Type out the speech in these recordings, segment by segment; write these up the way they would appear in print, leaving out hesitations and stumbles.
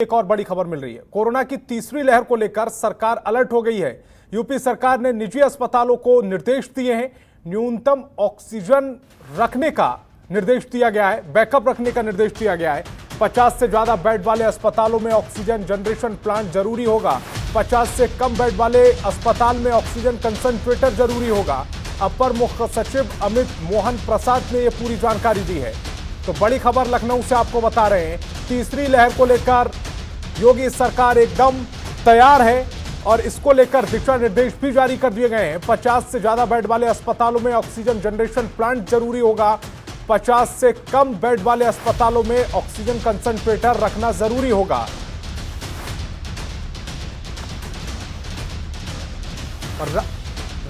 एक और बड़ी खबर मिल रही है। कोरोना की तीसरी लहर को लेकर सरकार अलर्ट हो गई है। यूपी सरकार ने निजी अस्पतालों को निर्देश दिए हैं। न्यूनतम ऑक्सीजन रखने का निर्देश दिया गया है, बैकअप रखने का निर्देश दिया गया है। 50 से ज्यादा बेड वाले अस्पतालों में ऑक्सीजन जनरेशन प्लांट जरूरी होगा। 50 से कम बेड वाले अस्पताल में ऑक्सीजन कंसंट्रेटर जरूरी होगा। अपर मुख्य सचिव अमित मोहन प्रसाद ने यह पूरी जानकारी दी है। तो बड़ी खबर लखनऊ से आपको बता रहे हैं, तीसरी लहर को लेकर योगी सरकार एकदम तैयार है और इसको लेकर दिशा निर्देश भी जारी कर दिए गए हैं। 50 से ज्यादा बेड वाले अस्पतालों में ऑक्सीजन जनरेशन प्लांट जरूरी होगा। 50 से कम बेड वाले अस्पतालों में ऑक्सीजन कंसंट्रेटर रखना जरूरी होगा। और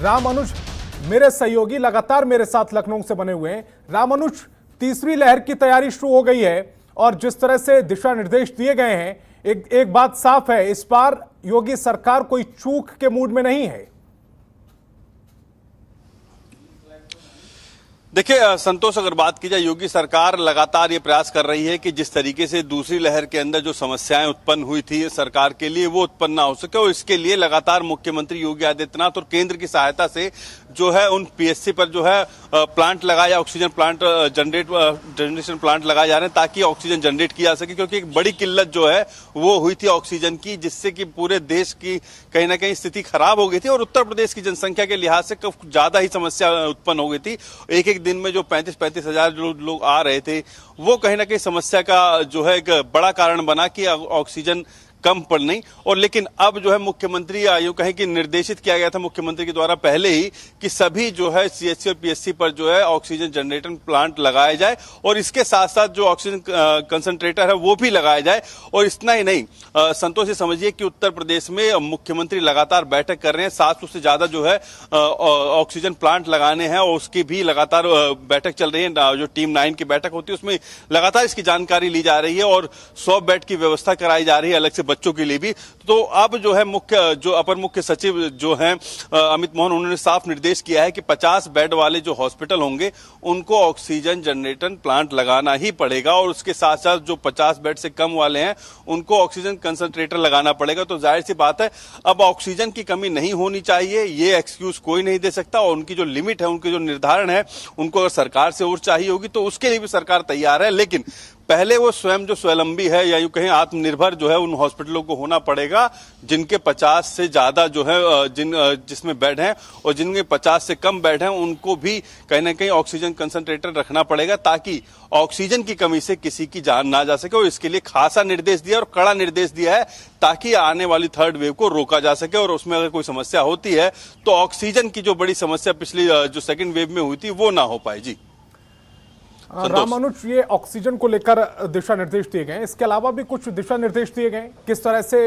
रामानुज मेरे सहयोगी लगातार मेरे साथ लखनऊ से बने हुए हैं। रामानुज, तीसरी लहर की तैयारी शुरू हो गई है और जिस तरह से दिशा निर्देश दिए गए हैं, एक बात साफ है, इस बार योगी सरकार कोई चूक के मूड में नहीं है। देखिए संतोष, अगर बात की जाए, योगी सरकार लगातार ये प्रयास कर रही है कि जिस तरीके से दूसरी लहर के अंदर जो समस्याएं उत्पन्न हुई थी सरकार के लिए, वो उत्पन्न ना हो सके। और इसके लिए लगातार मुख्यमंत्री योगी आदित्यनाथ और केंद्र की सहायता से जो है उन पीएससी पर जो है प्लांट लगाए, ऑक्सीजन प्लांट जनरेशन प्लांट लगाए जा रहे हैं ताकि ऑक्सीजन जनरेट किया जा सके। क्योंकि एक बड़ी किल्लत जो है वो हुई थी ऑक्सीजन की, जिससे कि पूरे देश की कहीं ना कहीं स्थिति खराब हो गई थी और उत्तर प्रदेश की जनसंख्या के लिहाज से कुछ ज्यादा ही समस्या उत्पन्न हो गई थी। एक दिन में जो 35-35 हजार लोग आ रहे थे, वो कहीं ना कहीं समस्या का जो है एक बड़ा कारण बना कि ऑक्सीजन कम पड़ने। और लेकिन अब जो है मुख्यमंत्री यूं कहें कि निर्देशित किया गया था मुख्यमंत्री के द्वारा पहले ही कि सभी जो है सीएचसी और पीएससी पर जो है ऑक्सीजन जनरेटर प्लांट लगाए जाए और इसके साथ साथ जो ऑक्सीजन कंसंट्रेटर है वो भी लगाया जाए। और इतना ही नहीं, संतोष, ये समझिए कि उत्तर प्रदेश में मुख्यमंत्री लगातार बैठक कर रहे हैं। 700 से ज्यादा जो है ऑक्सीजन प्लांट लगाने हैं और उसकी भी लगातार बैठक चल रही है। जो टीम 9 की बैठक होती है उसमें लगातार इसकी जानकारी ली जा रही है और 100 बेड की व्यवस्था कराई जा रही है अलग से बच्चों के लिए भी। तो अब जो है अपर मुख्य सचिव जो हैं अमित मोहन, उन्होंने साफ निर्देश किया है कि 50 बेड वाले जो हॉस्पिटल होंगे उनको ऑक्सीजन जनरेटर प्लांट लगाना ही पड़ेगा और उसके साथ साथ जो 50 बेड से कम वाले हैं उनको ऑक्सीजन कंसंट्रेटर लगाना पड़ेगा। तो जाहिर सी बात है, अब ऑक्सीजन की कमी नहीं होनी चाहिए, ये एक्सक्यूज कोई नहीं दे सकता। और उनकी जो लिमिट है, उनकी जो निर्धारण है, उनको अगर सरकार से और चाहिए होगी तो उसके लिए भी सरकार तैयार है। लेकिन पहले वो स्वयं जो स्वावलंबी है या यूं कहें आत्मनिर्भर जो है उन हॉस्पिटलों को होना पड़ेगा जिनके 50 से ज्यादा जो है जिसमें बेड हैं, और जिनके 50 से कम बेड हैं उनको भी कहीं ना कहीं ऑक्सीजन कंसंट्रेटर रखना पड़ेगा ताकि ऑक्सीजन की कमी से किसी की जान ना जा सके। और इसके लिए खासा निर्देश दिया और कड़ा निर्देश दिया है ताकि आने वाली थर्ड वेव को रोका जा सके। और उसमें अगर कोई समस्या होती है तो ऑक्सीजन की जो बड़ी समस्या पिछली जो सेकेंड वेव में हुई थी वो ना हो पाए। जी रामानुज, ये ऑक्सीजन को लेकर दिशा निर्देश दिए गए, इसके अलावा भी कुछ दिशा निर्देश दिए गए किस तरह से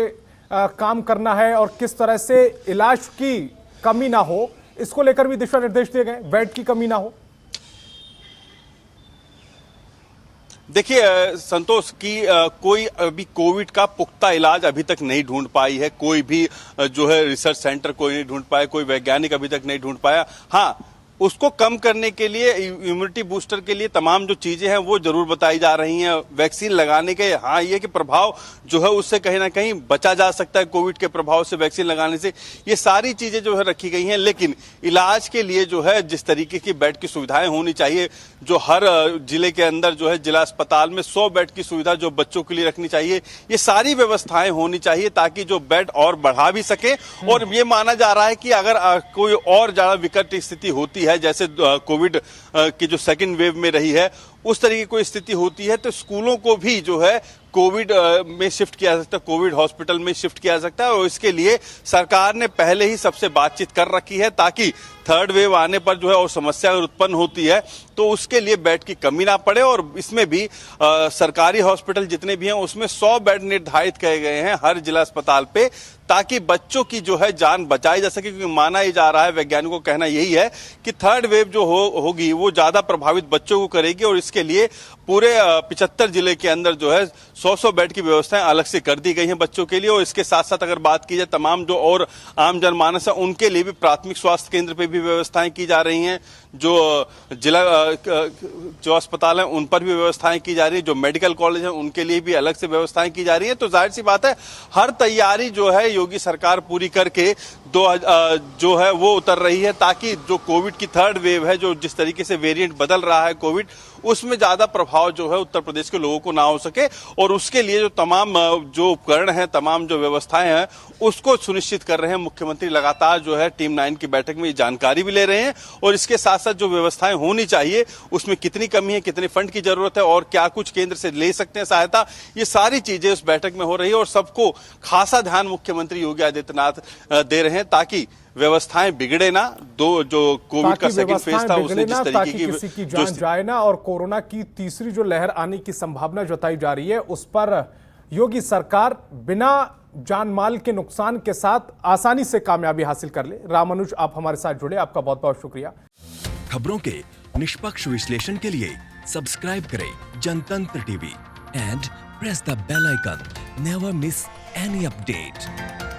काम करना है और किस तरह से इलाज की कमी ना हो, इसको लेकर भी दिशा निर्देश दिए गए, बेड की कमी ना हो। देखिए संतोष की कोई अभी कोविड का पुख्ता इलाज अभी तक नहीं ढूंढ पाई है, कोई भी जो है रिसर्च सेंटर कोई नहीं ढूंढ पाया, कोई वैज्ञानिक अभी तक नहीं ढूंढ पाया। हाँ, उसको कम करने के लिए, इम्यूनिटी बूस्टर के लिए तमाम जो चीजें हैं वो जरूर बताई जा रही हैं। वैक्सीन लगाने के हाँ ये कि प्रभाव जो है उससे कहीं ना कहीं बचा जा सकता है, कोविड के प्रभाव से वैक्सीन लगाने से, ये सारी चीजें जो है रखी गई हैं। लेकिन इलाज के लिए जो है जिस तरीके की बेड की सुविधाएं होनी चाहिए, जो हर जिले के अंदर जो है जिला अस्पताल में 100 बेड की सुविधा जो बच्चों के लिए रखनी चाहिए, ये सारी व्यवस्थाएं होनी चाहिए ताकि जो बेड और बढ़ा भी सके। और ये माना जा रहा है कि अगर कोई और ज्यादा विकट स्थिति होती है, जैसे कोविड की जो सेकंड वेव में रही है, उस तरीके की कोई स्थिति होती है तो स्कूलों को भी जो है कोविड में शिफ्ट किया जा सकता है, कोविड हॉस्पिटल में शिफ्ट किया जा सकता है। और इसके लिए सरकार ने पहले ही सबसे बातचीत कर रखी है ताकि थर्ड वेव आने पर जो है और समस्या अगर उत्पन्न होती है तो उसके लिए बेड की कमी ना पड़े। और इसमें भी सरकारी हॉस्पिटल जितने भी हैं उसमें 100 बेड निर्धारित किए गए हैं हर जिला अस्पताल पे ताकि बच्चों की जो है जान बचाई जा सके। क्योंकि माना ही जा रहा है, वैज्ञानिकों का कहना यही है कि थर्ड वेव जो होगी वो ज्यादा प्रभावित बच्चों को करेगी और इसके लिए पूरे 75 जिले के अंदर जो है 100 बेड की व्यवस्थाएं अलग से कर दी गई हैं बच्चों के लिए। और इसके साथ साथ अगर बात की जाए तमाम जो और आम जनमानस है उनके लिए भी प्राथमिक स्वास्थ्य केंद्र पे भी व्यवस्थाएं की जा रही हैं। जो जिला जो अस्पताल हैं उन पर भी व्यवस्थाएं की जा रही है, जो मेडिकल कॉलेज हैं उनके लिए भी अलग से व्यवस्थाएं की जा रही है। तो जाहिर सी बात है हर तैयारी जो है योगी सरकार पूरी करके जो है वो उतर रही है, ताकि जो कोविड की थर्ड वेव है, जो जिस तरीके से वेरिएंट बदल रहा है कोविड, उसमें ज्यादा प्रभाव जो है उत्तर प्रदेश के लोगों को ना हो सके, और उसके लिए जो तमाम जो उपकरण हैं, तमाम जो व्यवस्थाएं हैं, उसको सुनिश्चित कर रहे हैं। मुख्यमंत्री लगातार जो है टीम 9 की बैठक में ये जानकारी भी ले रहे हैं, और इसके साथ साथ जो व्यवस्थाएं होनी चाहिए उसमें कितनी कमी है, कितने फंड की जरूरत है और क्या कुछ केंद्र से ले सकते हैं सहायता, ये सारी चीजें उस बैठक में हो रही है। और सबको खासा ध्यान मुख्यमंत्री योगी आदित्यनाथ दे रहे हैं, ताकि व्यवस्थाएं बिगड़े ना। जो कोविड का सेकंड फेज था उसने जिस तरीके की किसी की जान जाए ना, और कोरोना की तीसरी जो लहर आने की संभावना जताई जा रही है उस पर योगी सरकार बिना जान माल के नुकसान के साथ आसानी से कामयाबी हासिल कर ले। रामानुज, आप हमारे साथ जुड़े, आपका बहुत बहुत शुक्रिया। खबरों के निष्पक्ष विश्लेषण के लिए सब्सक्राइब करें Jantantra TV and press the bell icon. Never miss any update.